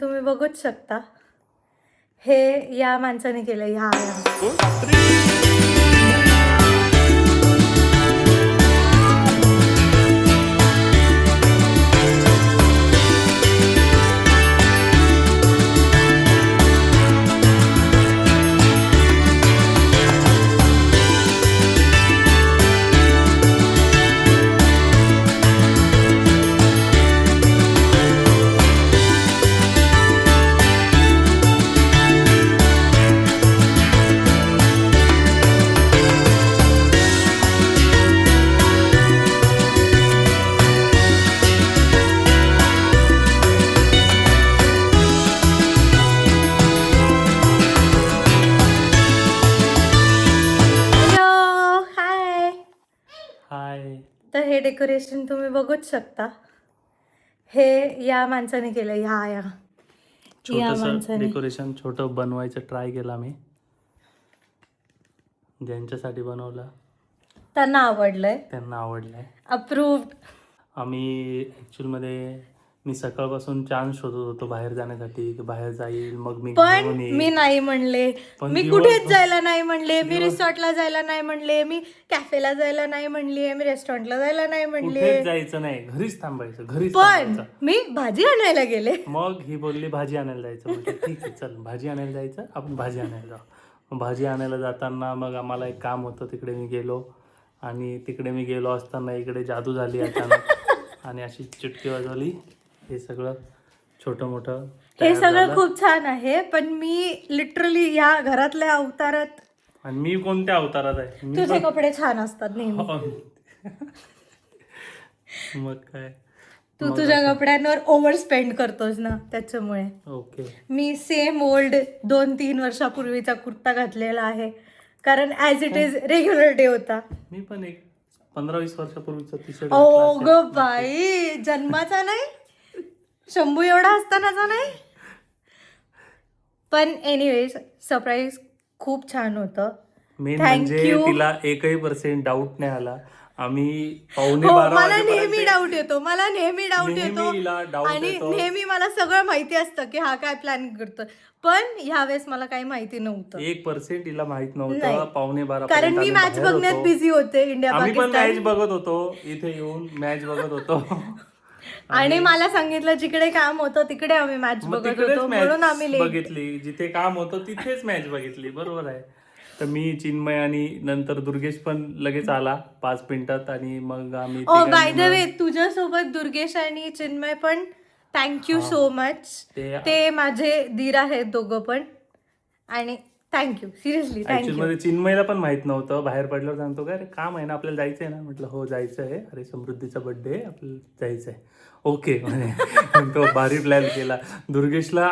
तुम्ही बघूच शकता. हे या माणसाने केलं. ह्या तर हे डेकोरेशन तुम्ही बघूच शकता. हे या माणसाने केलं. या छोटंसं डेकोरेशन छोटं बनवायचं ट्राय केला मी. ज्यांच्यासाठी बनवलं त्यांना आवडलंय. अप्रूव्ड. आम्ही ॲक्च्युअलमध्ये मी सकाळपासून चान्स शोधत होतो बाहेर जाण्यासाठी, की बाहेर जाईल मग मी पण मी नाही म्हणले. मी कुठेच जायला नाही म्हणले. मी रिसॉर्टला जायला नाही म्हणले. मी कॅफेला जायला नाही म्हणले. मी रेस्टॉरंटला जायला नाही म्हणले. जायचं नाही, घरीच थांबायचं. घरीच पण मी भाजी आणायला गेले. मग ही बोलली भाजी आणायला जायचं. म्हणजे ठीक आहे चल भाजी आणायला जायचं, आपण भाजी आणायला जाऊ. भाजी आणायला जाताना मग आम्हाला एक काम होतं, तिकडे मी गेलो. आणि तिकडे मी गेलो असताना इकडे जादू झाली अचानक आणि अशी चिटकी वाजवली. हे सगळं छोटं मोठं हे सगळं खूप छान आहे. पण मी लिटरली या घरातल्या अवतारात. आणि मी कोणत्या अवतारात आहे? तुझे कपडे छान असतात नेहमी. मग काय तू तुझ्या कपड्यांवर ओव्हर स्पेंड करतोस ना, त्याच्यामुळे. ओके. मी सेम ओल्ड 2-3 वर्षापूर्वीचा कुर्ता घातलेला आहे, कारण as it is regular day होता. मी पण एक 15-20 वर्षापूर्वीचा टी शर्ट. ओ ग बाई, जन्माचा नाही, शंभू एवढा असतानाचा नाही. पण एनिवेज सरप्राईज खूप छान होतं. मेन म्हणजे तिला 1% डाऊट नाही आला. आम्ही 11:15 मला नेहमी डाऊट येतो. आणि नेहमी मला सगळं माहिती असतं की हा काय प्लॅन करतो. पण ह्यावेळेस मला काही माहिती नव्हतं. 1% तिला माहित नव्हतं. 11:15 कारण मी मॅच बघण्यात बिझी होते. इंडिया आम्ही पण मॅच बघत होतो. इथे येऊन मॅच बघत होतो. आणि मला सांगितलं जिकडे काम होतं तिकडे आम्ही मॅच बघत होतो, म्हणून आम्ही बघितली. जिथे काम होतं तिथेच मॅच बघितली. बरोबर आहे. तर मी, चिन्मय आणि नंतर दुर्गेश पण लगेच आला 5 मिनिटात. आणि मग आम्ही बाय द वे तुझ्यासोबत दुर्गेश आणि चिन्मय पण थँक्यू सो मच. ते माझे दीर आहेत दोघं पण. आणि थँक्यू, सिरियसली थँक्यू. चिन्मयला पण माहित नव्हतं. बाहेर पडल्यावर सांगतो काय काम आहे ना आपल्याला, जायचंय ना. म्हटलं हो जायचं आहे. अरे समृद्धीचा बर्थडे आहे, आपल्याला जायचंय. ओके म्हणे. तो भारी प्लॅन केला दुर्गेशला.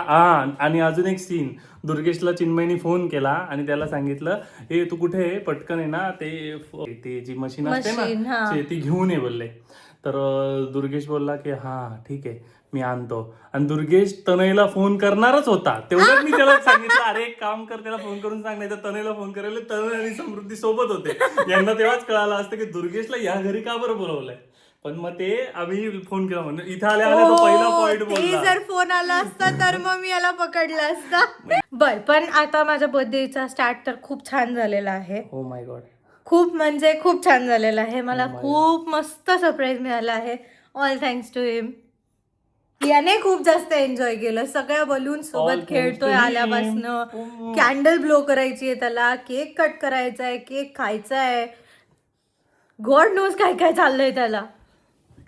आणि अजून एक सीन, दुर्गेशला चिन्मयनी फोन केला आणि त्याला सांगितलं हे तू कुठे आहे, पटकन आहे ना, ते जी मशीन असते ना ती घेऊन ये बोलले. तर दुर्गेश बोलला की हा ठीक आहे मी आणतो. आणि दुर्गेश तनयला फोन करणारच होता. तेवढंच मी त्याला सांगितलं अरे एक काम कर, त्याला फोन करून सांग, नाही तर तनयला फोन करायला. तनय आणि समृद्धी सोबत होते. यांना तेव्हाच कळालं असतं की दुर्गेशला या घरी का बरं बोलवलंय. पण मग ते आम्ही फोन केला म्हणून इथे आल्या तो पहिला पॉइंट बोलला. जर फोन आला असता तर मग मी याला पकडलं असता. बर, पण आता माझ्या बर्थडेचा स्टार्ट तर खूप छान झालेला आहे. ओ माय गॉड, खूप म्हणजे खूप छान झालेला आहे. मला खूप मस्त सरप्राईज मिळाला आहे. ऑल थँक्स टू हिम. याने खूप जास्त एन्जॉय केलं. सगळ्या बलून सोबत खेळतोय आल्यापासनं. कॅन्डल ब्लो करायची आहे त्याला, केक कट करायचा आहे, केक खायचा आहे. गॉड नोज काय काय चाललंय त्याला.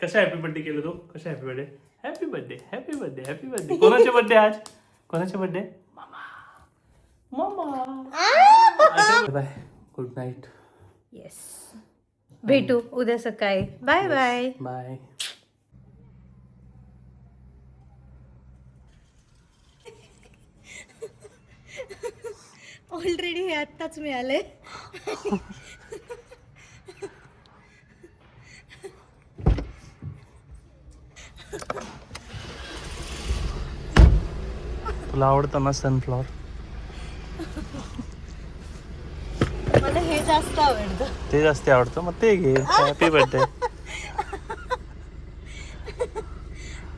कशा हॅपी बर्थडे केलं तू? कशा happy birthday, happy birthday, happy birthday, happy birthday. कोणाचे बर्थडे आज? कोणाचे बर्थडे? मामा. Bye, good night. येस, भेटू उद्या सकाळी. Bye bye. बाय. ऑलरेडी हे आत्ताच मिळाले. तुला आवडतं ना सनफ्लॉवर? मला हे जास्त आवडतं. ते जास्त आवडतं, मग ते घे. Happy birthday.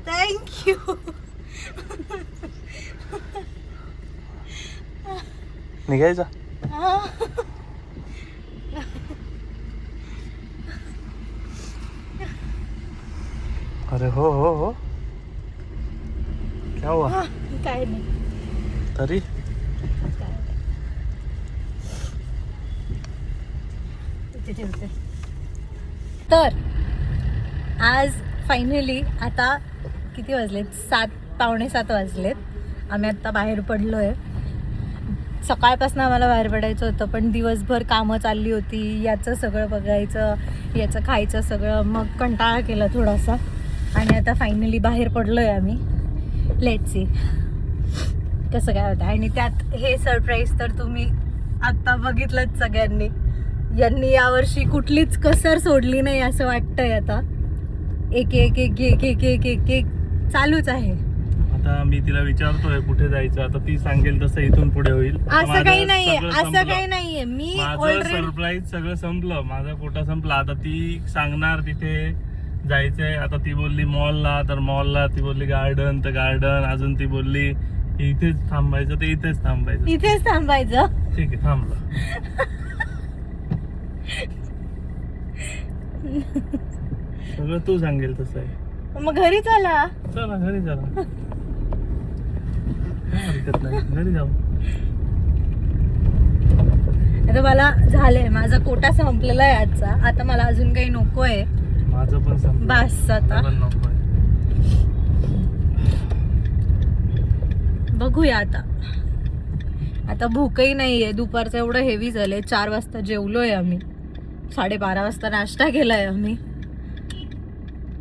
थँक्यू. निघायचा. अरे हो हो हो, क्या हुआ? काय नाही तरी इथे ठेवते. तर आज फायनली आता किती वाजलेत? 7:45 वाजलेत. आम्ही आत्ता बाहेर पडलो आहे. सकाळपासून आम्हाला बाहेर पडायचं होतं, पण दिवसभर कामं चालली होती, याचं सगळं बघायचं, याचं खायचं सगळं, मग कंटाळा केला थोडासा आणि आता फायनली बाहेर पडलो आहे आम्ही. लेट्स सी कसं काय होतं. आणि त्यात हे सरप्राईज तर तुम्ही आत्ता बघितलंच सगळ्यांनी. यांनी यावर्षी कुठलीच कसर सोडली नाही असं वाटतंय. आता एक एक एक एक एक एक एक एक चालूच आहे. आता मी तिला विचारतोय कुठे जायचं, आता ती सांगेल तसं इथून पुढे होईल. असं काही नाहीये, असं काही नाहीये. मी माझं सरप्राईज सगळं संपलं, माझा कोटा संपला. आता ती सांगणार तिथे जायचंय. आता ती बोलली मॉलला, तर मॉलला. ती बोलली गार्डन, तर गार्डन. अजून ती बोलली इथेच थांबायचं, ते इथेच थांबायचं. इथेच थांबायचं. ठीक आहे, थांबलं. सगळं तू सांगेल तसं आहे. मग घरी चला. चला घरी चला, काय हरकत नाही, घरी जाऊ. आता मला झालंय, माझा कोटा संपलेला आहे आजचा. आता मला अजून काही नको आहे. माझं पण संपलं. बस आता मला नको आहे. बघूया आता भूकही नाहीये. दुपारचं एवढं हेवी झालंय. 4 वाजता जेवलोय आम्ही, 12:30 वाजता नाश्ता केलाय आम्ही.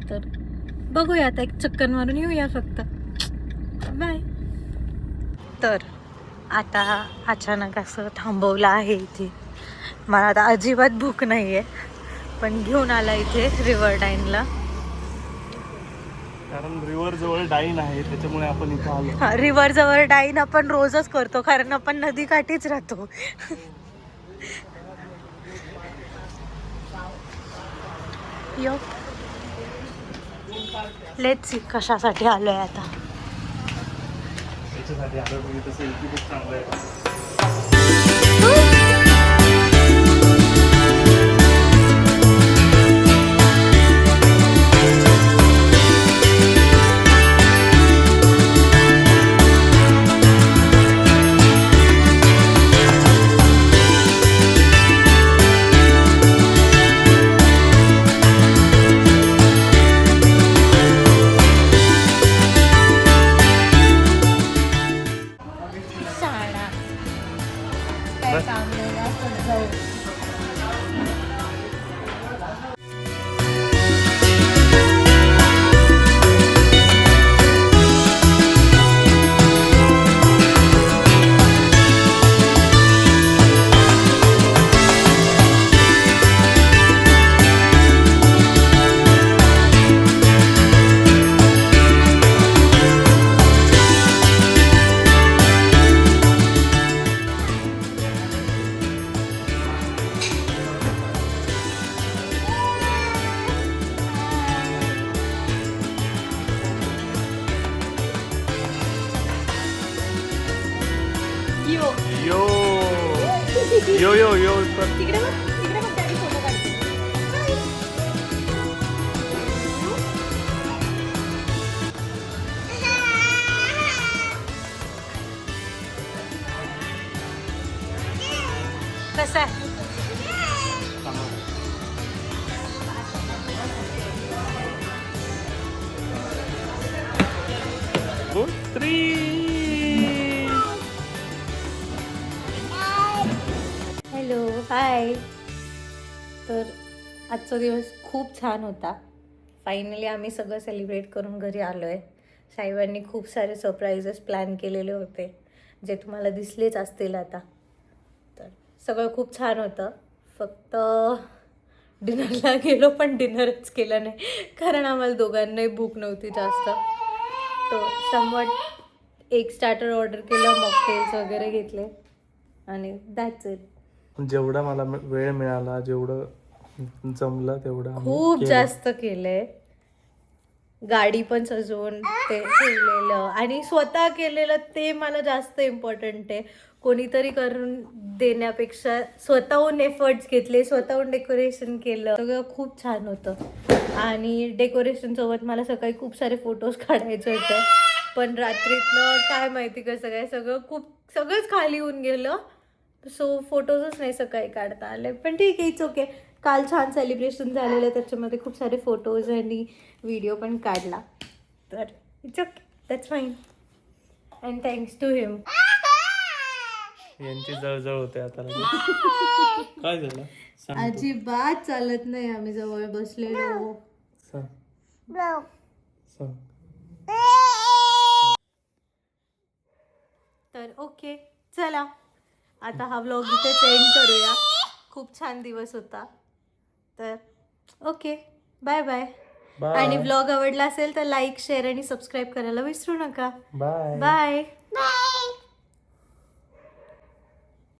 तर बघूया आता, एक चक्कर मारून येऊया फक्त. बाय. तर आता अचानक असं थांबवलं आहे इथे. मला आता अजिबात भूक नाहीये, पण घेऊन आला इथे रिव्हर डाईनला. कारण रिव्हर जवळ डाईन आहे, त्याच्यामुळे आपण इथं आलो. रिव्हर जवळ डाईन आपण रोजच करतो, कारण आपण नदीकाठीच राहतो. यो लेट्स सी कशासाठी आलोय आता. त्याच्यासाठी आलो तुम्ही, तसं इथे खूप चांगलं आहे. काय काम नाही ना, पण जाऊ. यो यो यो यो यो तिकडे बघ, तिकडे बघ, daddy photo काढते. कसं आहे? हॅलो, हाय. तर आजचा दिवस खूप छान होता. फायनली आम्ही सगळं सेलिब्रेट करून घरी आलो आहे. साहेबांनी खूप सारे सरप्राईजेस प्लॅन केलेले होते, जे तुम्हाला दिसलेच असतील आता. तर सगळं खूप छान होतं. फक्त डिनरला गेलो, पण डिनरच केलं नाही, कारण आम्हाला दोघांनाही भूक नव्हती जास्त. तो समवट एक स्टार्टर ऑर्डर केलं, मॉकटेल्स वगैरे घेतले आणि दॅट्स इट. जेवढा मला वेळ मिळाला, जेवढं जमलं तेवढं आम्ही खूप केलं. जास्त केलंय. गाडी पण सजवून ते ठेवलेलं आणि स्वतः केलेलं, ते मला जास्त इम्पॉर्टंट आहे. कोणीतरी करून देण्यापेक्षा स्वतःहून एफर्ट्स घेतले, स्वतःहून डेकोरेशन केलं, सगळं खूप छान होतं. आणि डेकोरेशन सोबत मला सकाळी खूप सारे फोटोज काढायचे होते, पण रात्रीतनं काय माहिती कसं काय सगळंच खाली होऊन गेलं, सो फोटोजच नाही सकाळी काढता आले. पण ठीक आहे, इट्स ओके. काल छान सेलिब्रेशन झालेलं, त्याच्यामध्ये खूप सारे फोटोज आणि व्हिडिओ पण काढला, तर it's okay, that's fine. And thanks to him. यांची जळजळ होते आता लगेच. काय झालं सांग तू. अजिबात चालत नाही, आम्ही जवळ बसलेलो. सांग. सांग. तर ओके, चला आता हा व्लॉग इथेच एंड करूया. खूप छान दिवस होता, तर ओके, बाय बाय. बाय आणि व्लॉग आवडला असेल तर लाईक, शेअर आणि सबस्क्राईब करायला विसरू नका. बाय. बाय.